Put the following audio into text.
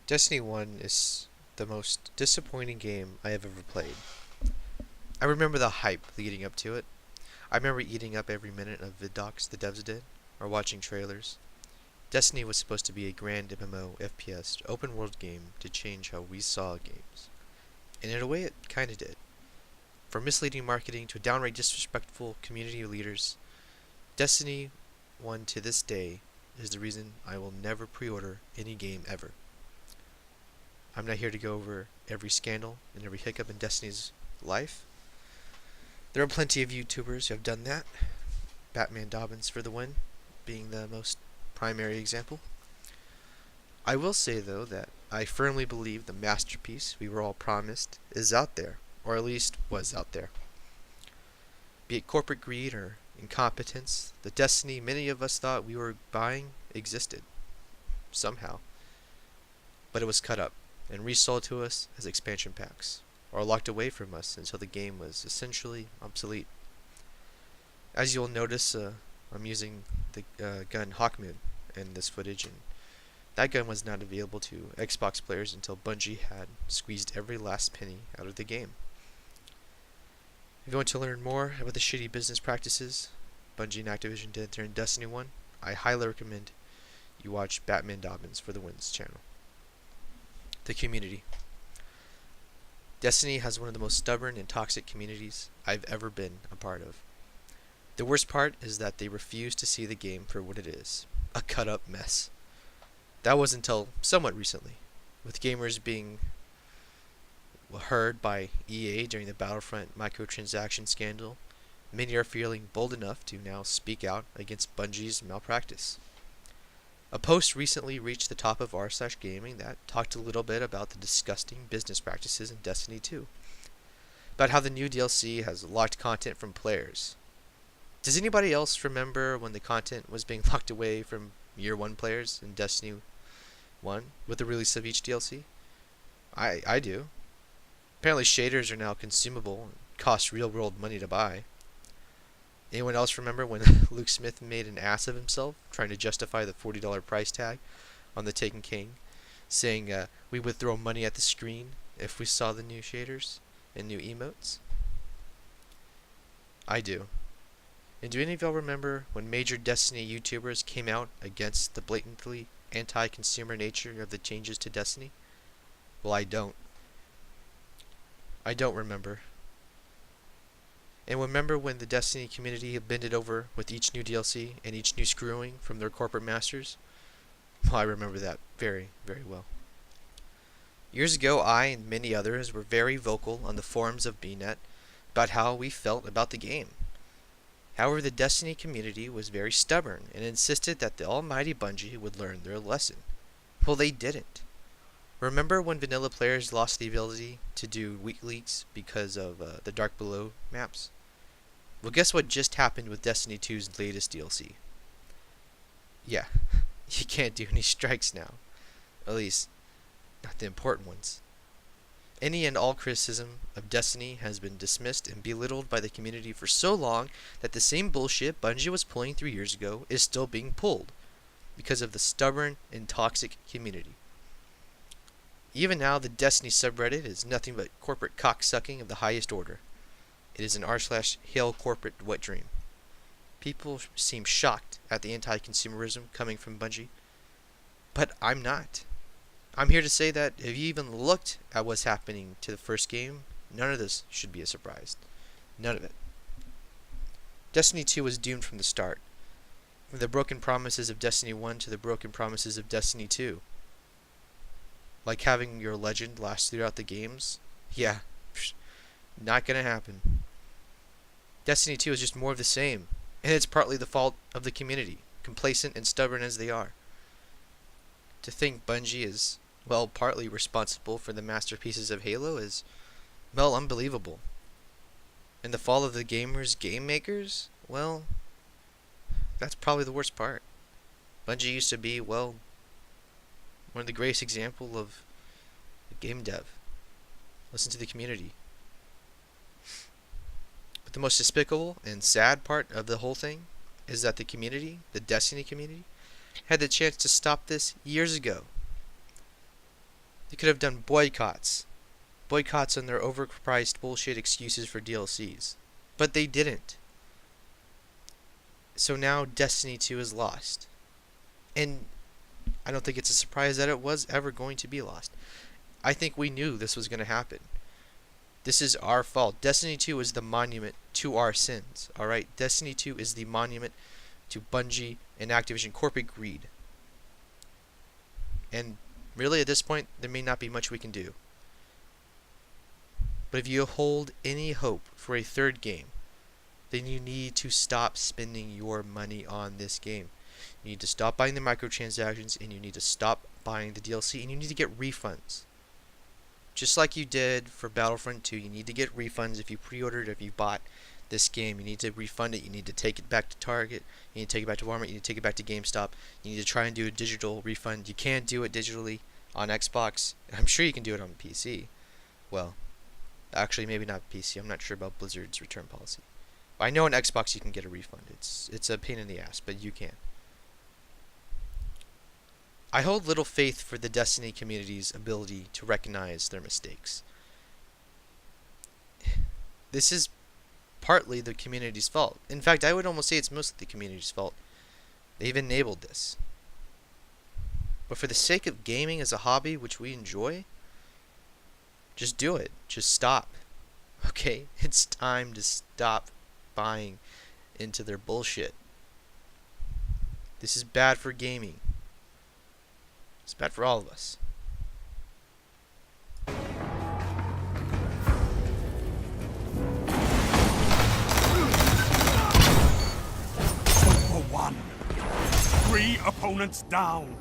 Destiny 1 is the most disappointing game I have ever played. I remember the hype leading up to it. I remember eating up every minute of vid docs the devs did, or watching trailers. Destiny was supposed to be a grand MMO FPS open world game to change how we saw games. And in a way it kinda did. From misleading marketing to downright disrespectful community leaders, Destiny 1 to this day is the reason I will never pre-order any game ever. I'm not here to go over every scandal and every hiccup in Destiny's life. There are plenty of YouTubers who have done that, Batman Dobbins for the win being the most primary example. I will say, though, that I firmly believe the masterpiece we were all promised is out there, or at least was out there. Be it corporate greed or incompetence, the Destiny many of us thought we were buying existed, somehow. But it was cut up and resold to us as expansion packs, or locked away from us until the game was essentially obsolete. As you'll notice, I'm using the gun Hawkmoon in this footage, and that gun was not available to Xbox players until Bungie had squeezed every last penny out of the game. If you want to learn more about the shitty business practices Bungie and Activision did during Destiny 1, I highly recommend you watch Batman Dobbins for the Wins channel. The community. Destiny has one of the most stubborn and toxic communities I've ever been a part of. The worst part is that they refuse to see the game for what it is, a cut up mess. That was until somewhat recently, with gamers being heard by EA during the Battlefront microtransaction scandal. Many are feeling bold enough to now speak out against Bungie's malpractice. A post recently reached the top of r/gaming that talked a little bit about the disgusting business practices in Destiny 2. About how the new DLC has locked content from players. Does anybody else remember when the content was being locked away from Year 1 players in Destiny 1 with the release of each DLC? I do. Apparently shaders are now consumable and cost real world money to buy. Anyone else remember when Luke Smith made an ass of himself trying to justify the $40 price tag on the Taken King, saying we would throw money at the screen if we saw the new shaders and new emotes? I do. And do any of y'all remember when major Destiny YouTubers came out against the blatantly anti-consumer nature of the changes to Destiny? Well, I don't. I don't remember. And remember when the Destiny community had bended over with each new DLC and each new screwing from their corporate masters? Well, I remember that very, very well. Years ago, I and many others were very vocal on the forums of BNet about how we felt about the game. However, the Destiny community was very stubborn and insisted that the almighty Bungie would learn their lesson. Well, they didn't. Remember when vanilla players lost the ability to do weak leaks because of the Dark Below maps? Well, guess what just happened with Destiny 2's latest DLC? Yeah, you can't do any strikes now. At least, not the important ones. Any and all criticism of Destiny has been dismissed and belittled by the community for so long that the same bullshit Bungie was pulling 3 years ago is still being pulled because of the stubborn and toxic community. Even now, the Destiny subreddit is nothing but corporate cocksucking of the highest order. It is an r/hail corporate wet dream. People seem shocked at the anti-consumerism coming from Bungie, but I'm not. I'm here to say that if you even looked at what's happening to the first game, none of this should be a surprise. None of it. Destiny 2 was doomed from the start. From the broken promises of Destiny 1 to the broken promises of Destiny 2. Like having your legend last throughout the games? Yeah, not gonna happen. Destiny 2 is just more of the same, and it's partly the fault of the community, complacent and stubborn as they are. To think Bungie is, well, partly responsible for the masterpieces of Halo is, well, unbelievable. And the fall of the gamers' game makers? Well, that's probably the worst part. Bungie used to be, well, one of the greatest examples of game dev. Listen to the community. But the most despicable and sad part of the whole thing is that the community, the Destiny community, had the chance to stop this years ago. They could have done boycotts. Boycotts on their overpriced bullshit excuses for DLCs. But they didn't. So now Destiny 2 is lost. And I don't think it's a surprise that it was ever going to be lost. I think we knew this was going to happen. This is our fault. Destiny 2 is the monument to our sins, alright? Destiny 2 is the monument to Bungie and Activision corporate greed. And really, at this point, there may not be much we can do. But if you hold any hope for a third game, then you need to stop spending your money on this game. You need to stop buying the microtransactions, and you need to stop buying the DLC, and you need to get refunds. Just like you did for Battlefront 2, you need to get refunds if you pre-ordered, if you bought this game. You need to refund it, you need to take it back to Target, you need to take it back to Walmart, you need to take it back to GameStop. You need to try and do a digital refund. You can't do it digitally on Xbox. I'm sure you can do it on PC. Well, actually maybe not PC. I'm not sure about Blizzard's return policy. I know on Xbox you can get a refund. It's a pain in the ass, but you can. I hold little faith for the Destiny community's ability to recognize their mistakes. This is partly the community's fault. In fact, I would almost say it's mostly the community's fault. They've enabled this. But for the sake of gaming as a hobby, which we enjoy, just do it. Just stop. Okay? It's time to stop buying into their bullshit. This is bad for gaming. It's bad for all of us. For one. 3 opponents down.